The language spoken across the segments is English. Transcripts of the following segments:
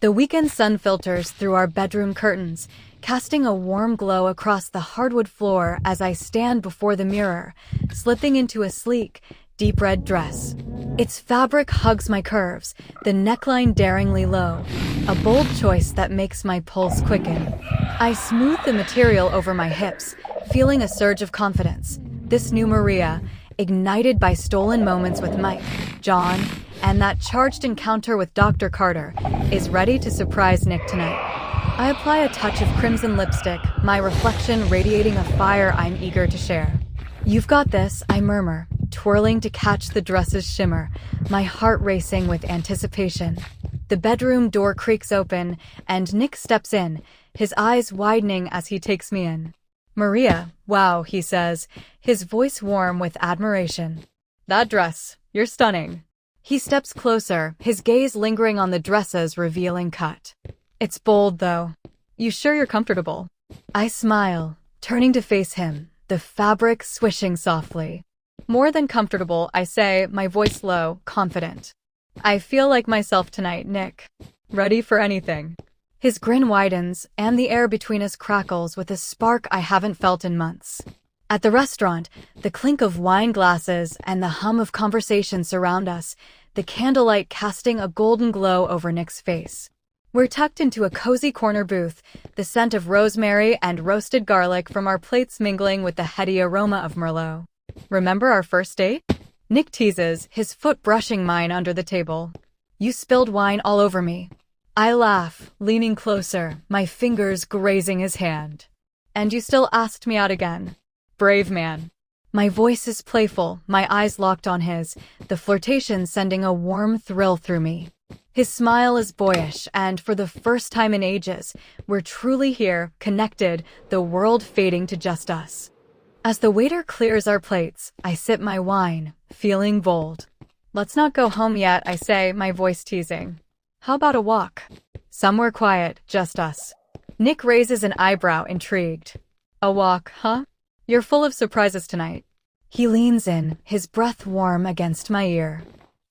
The weekend sun filters through our bedroom curtains, casting a warm glow across the hardwood floor as I stand before the mirror, slipping into a sleek, deep red dress. Its fabric hugs my curves, the neckline daringly low, a bold choice that makes my pulse quicken. I smooth the material over my hips, feeling a surge of confidence. This new Maria, ignited by stolen moments with Mike, John, and that charged encounter with Dr. Carter, is ready to surprise Nick tonight. I apply a touch of crimson lipstick, my reflection radiating a fire I'm eager to share. "You've got this," I murmur, twirling to catch the dress's shimmer, my heart racing with anticipation. The bedroom door creaks open, and Nick steps in, his eyes widening as he takes me in. "Maria, wow," he says, his voice warm with admiration. "That dress, you're stunning." He steps closer, his gaze lingering on the dress's revealing cut. "It's bold, though. You sure you're comfortable?" I smile, turning to face him, the fabric swishing softly. "More than comfortable," I say, my voice low, confident. "I feel like myself tonight, Nick. Ready for anything." His grin widens, and the air between us crackles with a spark I haven't felt in months. At the restaurant, the clink of wine glasses and the hum of conversation surround us, the candlelight casting a golden glow over Nick's face. We're tucked into a cozy corner booth, the scent of rosemary and roasted garlic from our plates mingling with the heady aroma of Merlot. "Remember our first date?" Nick teases, his foot brushing mine under the table. "You spilled wine all over me." I laugh, leaning closer, my fingers grazing his hand. "And you still asked me out again. Brave man." My voice is playful, my eyes locked on his, the flirtation sending a warm thrill through me. His smile is boyish, and for the first time in ages, we're truly here, connected, the world fading to just us. As the waiter clears our plates, I sip my wine, feeling bold. "Let's not go home yet," I say, my voice teasing. "How about a walk? Somewhere quiet, just us." Nick raises an eyebrow, intrigued. "A walk, huh? You're full of surprises tonight." He leans in, his breath warm against my ear.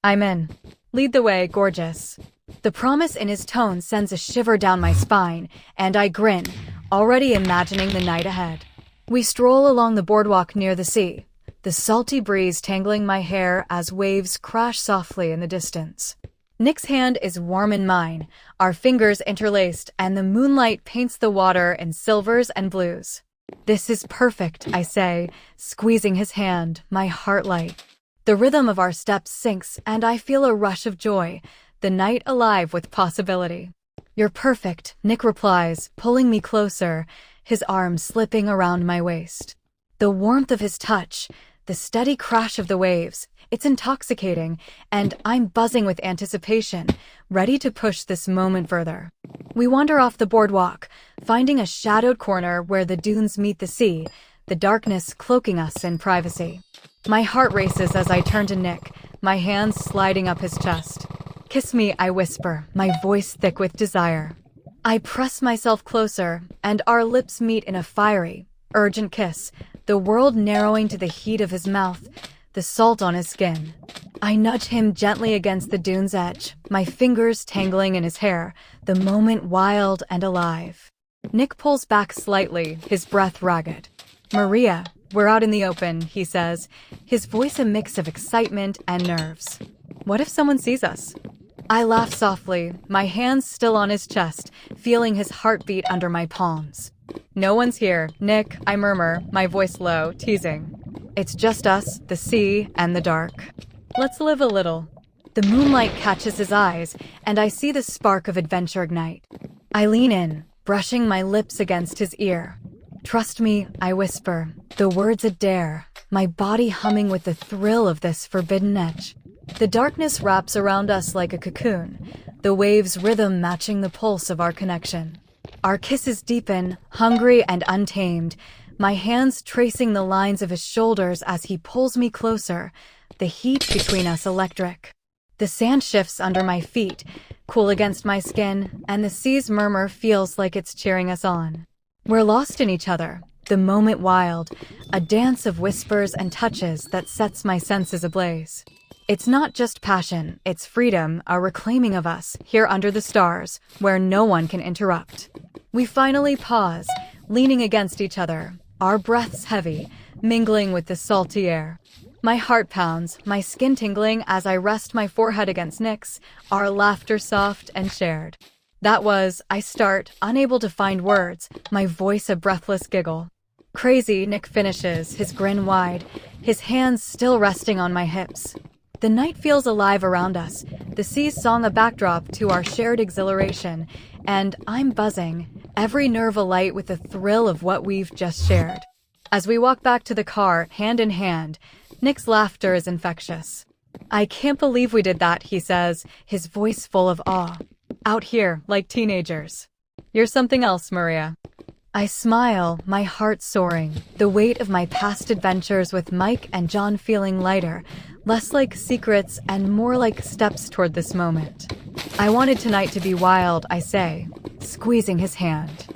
"I'm in. Lead the way, gorgeous." The promise in his tone sends a shiver down my spine, and I grin, already imagining the night ahead. We stroll along the boardwalk near the sea, the salty breeze tangling my hair as waves crash softly in the distance. Nick's hand is warm in mine, our fingers interlaced, and the moonlight paints the water in silvers and blues. "This is perfect," I say, squeezing his hand, my heart light. The rhythm of our steps sinks, and I feel a rush of joy, the night alive with possibility. "You're perfect," Nick replies, pulling me closer, his arms slipping around my waist. The warmth of his touch, the steady crash of the waves, it's intoxicating, and I'm buzzing with anticipation, ready to push this moment further. We wander off the boardwalk, finding a shadowed corner where the dunes meet the sea, the darkness cloaking us in privacy. My heart races as I turn to Nick, my hands sliding up his chest. "Kiss me," I whisper, my voice thick with desire. I press myself closer, and our lips meet in a fiery, urgent kiss, the world narrowing to the heat of his mouth, the salt on his skin. I nudge him gently against the dune's edge, my fingers tangling in his hair, the moment wild and alive. Nick pulls back slightly, his breath ragged. "Maria, we're out in the open," he says, his voice a mix of excitement and nerves. "What if someone sees us?" I laugh softly, my hands still on his chest, feeling his heartbeat under my palms. "No one's here, Nick," I murmur, my voice low, teasing. "It's just us, the sea, and the dark. Let's live a little." The moonlight catches his eyes, and I see the spark of adventure ignite. I lean in, brushing my lips against his ear. "Trust me," I whisper, the words a dare, my body humming with the thrill of this forbidden edge. The darkness wraps around us like a cocoon, the waves' rhythm matching the pulse of our connection. Our kisses deepen, hungry and untamed, my hands tracing the lines of his shoulders as he pulls me closer, the heat between us electric. The sand shifts under my feet, cool against my skin, and the sea's murmur feels like it's cheering us on. We're lost in each other, the moment wild, a dance of whispers and touches that sets my senses ablaze. It's not just passion, it's freedom, a reclaiming of us, here under the stars, where no one can interrupt. We finally pause, leaning against each other, our breaths heavy, mingling with the salty air. My heart pounds, my skin tingling as I rest my forehead against Nick's, our laughter soft and shared. I start, unable to find words, my voice a breathless giggle. Crazy, Nick finishes, his grin wide, his hands still resting on my hips. The night feels alive around us, the sea's song a backdrop to our shared exhilaration, and I'm buzzing, every nerve alight with the thrill of what we've just shared. As we walk back to the car, hand in hand, Nick's laughter is infectious. "I can't believe we did that," he says, his voice full of awe. "Out here, like teenagers." "You're something else, Maria." I smile, my heart soaring, the weight of my past adventures with Mike and John feeling lighter, less like secrets and more like steps toward this moment. "I wanted tonight to be wild," I say, squeezing his hand.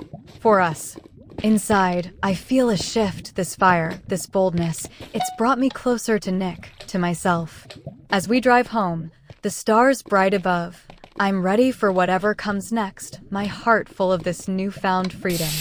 "For us." Inside, I feel a shift, this fire, this boldness. It's brought me closer to Nick, to myself. As we drive home, the stars bright above, I'm ready for whatever comes next, my heart full of this newfound freedom.